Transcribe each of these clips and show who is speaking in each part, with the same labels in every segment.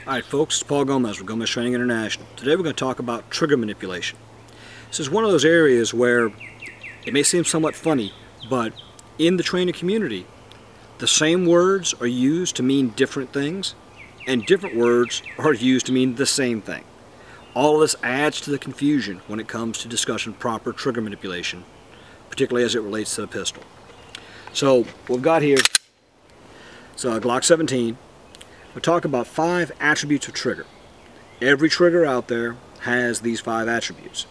Speaker 1: Alright folks, it's Paul Gomez with Gomez Training International. Today we're going to talk about trigger manipulation. This is one of those areas where it may seem somewhat funny, but in the training community, the same words are used to mean different things, and different words are used to mean the same thing. All of this adds to the confusion when it comes to discussing proper trigger manipulation, particularly as it relates to the pistol. So what we've got here is a Glock 17. We'll talk about 5 attributes of trigger. Every trigger out there has these 5 attributes.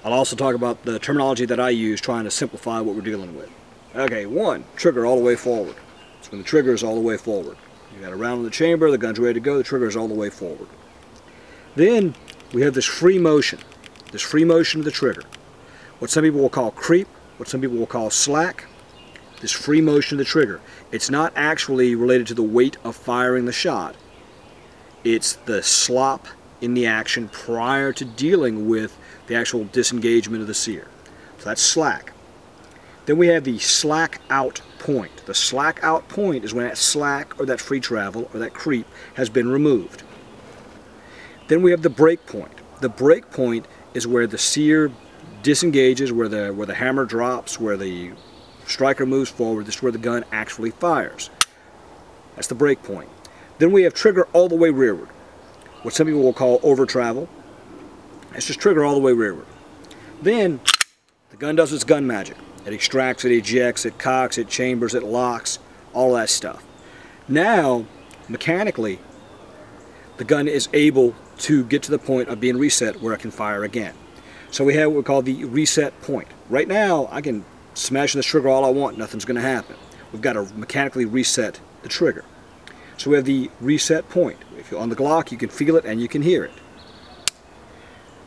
Speaker 1: I'll also talk about the terminology that I use trying to simplify what we're dealing with. Okay, 1, trigger all the way forward. It's when the trigger is all the way forward. You got a round in the chamber, the gun's ready to go, the trigger is all the way forward. Then we have this free motion of the trigger. What some people will call creep, what some people will call slack. This free motion of the trigger. It's not actually related to the weight of firing the shot. It's the slop in the action prior to dealing with the actual disengagement of the sear. So that's slack. Then we have the slack out point. The slack out point is when that slack or that free travel or that creep has been removed. Then we have the break point. The break point is where the sear disengages, where the hammer drops, where the striker moves forward. This is where the gun actually fires. That's the break point. Then we have trigger all the way rearward, what some people will call over travel. It's just trigger all the way rearward. Then the gun does its gun magic. It extracts, it ejects, it cocks, it chambers, it locks, all that stuff. Now, mechanically, the gun is able to get to the point of being reset where it can fire again. So we have what we call the reset point. Right now, I can smash this trigger all I want, nothing's going to happen. We've got to mechanically reset the trigger. So we have the reset point. If you're on the Glock, you can feel it and you can hear it.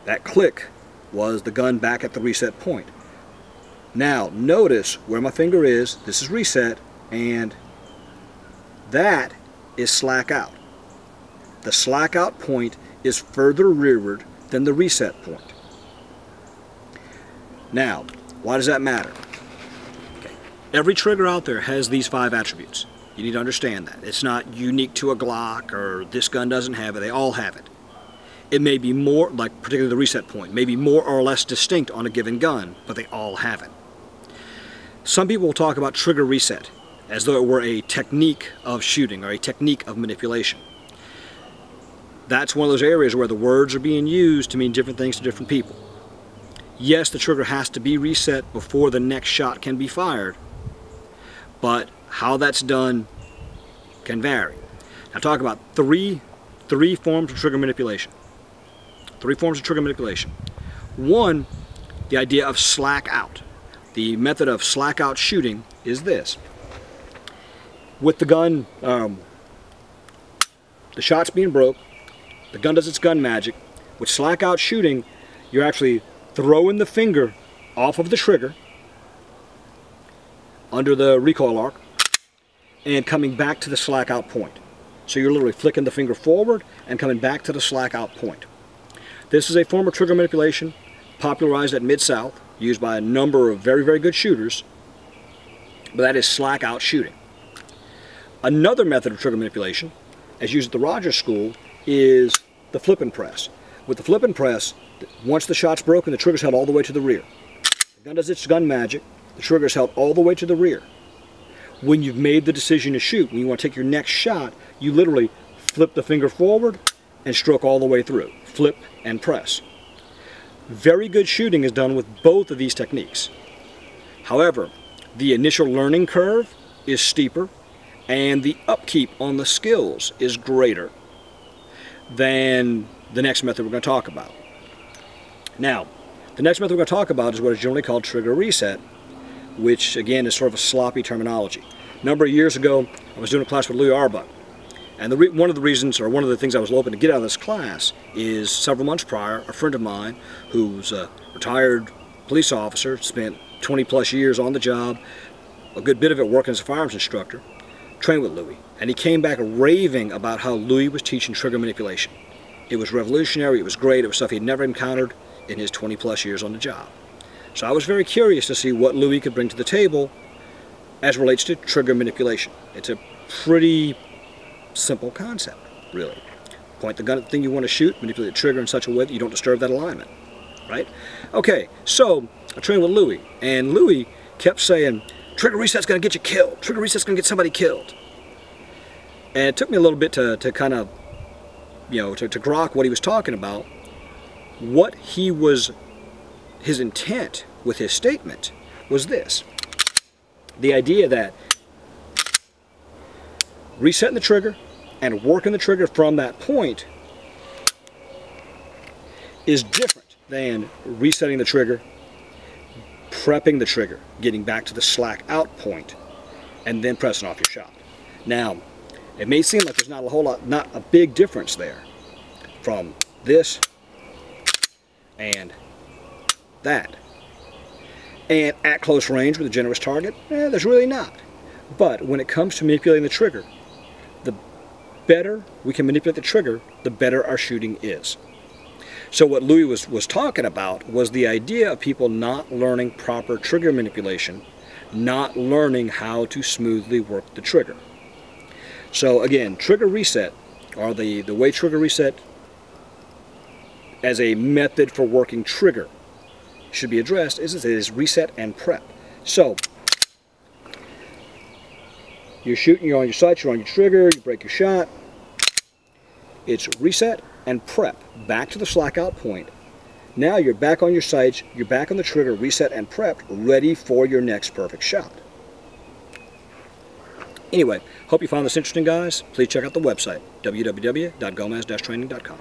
Speaker 1: That click was the gun back at the reset point. Now, notice where my finger is, this is reset, and that is slack out. The slack out point is further rearward than the reset point. Now, why does that matter? Every trigger out there has these 5 attributes. You need to understand that. It's not unique to a Glock or this gun doesn't have it. They all have it. It may be more, like particularly the reset point, may be more or less distinct on a given gun, but they all have it. Some people will talk about trigger reset as though it were a technique of shooting or a technique of manipulation. That's one of those areas where the words are being used to mean different things to different people. Yes, the trigger has to be reset before the next shot can be fired, but how that's done can vary. Now talk about three forms of trigger manipulation. 3 forms of trigger manipulation. 1, the idea of slack out. The method of slack out shooting is this. With the gun, the shot's being broke, the gun does its gun magic. With slack out shooting, you're actually throwing the finger off of the trigger under the recoil arc and coming back to the slack out point. So you're literally flicking the finger forward and coming back to the slack out point. This is a form of trigger manipulation popularized at Mid-South, used by a number of very, very good shooters, but that is slack out shooting. Another method of trigger manipulation, as used at the Rogers School, is the flip and press. With the flip and press, once the shot's broken, the trigger's held all the way to the rear. The gun does its gun magic, the trigger's held all the way to the rear. When you've made the decision to shoot, when you want to take your next shot, you literally flip the finger forward and stroke all the way through. Flip and press. Very good shooting is done with both of these techniques. However, the initial learning curve is steeper and the upkeep on the skills is greater than the next method we're going to talk about. Now, the next method we're going to talk about is what is generally called trigger reset, which again is sort of a sloppy terminology. A number of years ago, I was doing a class with Louis Arbuck, and one of the things I was hoping to get out of this class is several months prior, a friend of mine who's a retired police officer, spent 20 plus years on the job, a good bit of it working as a firearms instructor, trained with Louis, and he came back raving about how Louis was teaching trigger manipulation. It was revolutionary, it was great, it was stuff he'd never encountered in his 20 plus years on the job. So I was very curious to see what Louis could bring to the table as relates to trigger manipulation. It's a pretty simple concept, really. Point the gun at the thing you want to shoot, manipulate the trigger in such a way that you don't disturb that alignment, right? Okay, so I trained with Louis, and Louis kept saying, trigger reset's going to get you killed. Trigger reset's going to get somebody killed. And it took me a little bit to kind of, to grok what he was talking about. What his intent with his statement was this. The idea that resetting the trigger and working the trigger from that point is different than resetting the trigger, prepping the trigger, getting back to the slack out point, and then pressing off your shot. Now, it may seem like there's not a big difference there from this and that. And at close range with a generous target, there's really not. But when it comes to manipulating the trigger, the better we can manipulate the trigger, the better our shooting is. So what Louis was talking about was the idea of people not learning proper trigger manipulation, not learning how to smoothly work the trigger. So again, trigger reset, or the way trigger reset as a method for working trigger should be addressed is reset and prep. So you're shooting, you're on your sights, you're on your trigger, you break your shot. It's reset and prep, back to the slack out point. Now you're back on your sights, you're back on the trigger, reset and prepped, ready for your next perfect shot. Anyway, hope you found this interesting, guys. Please check out the website, www.gomez-training.com.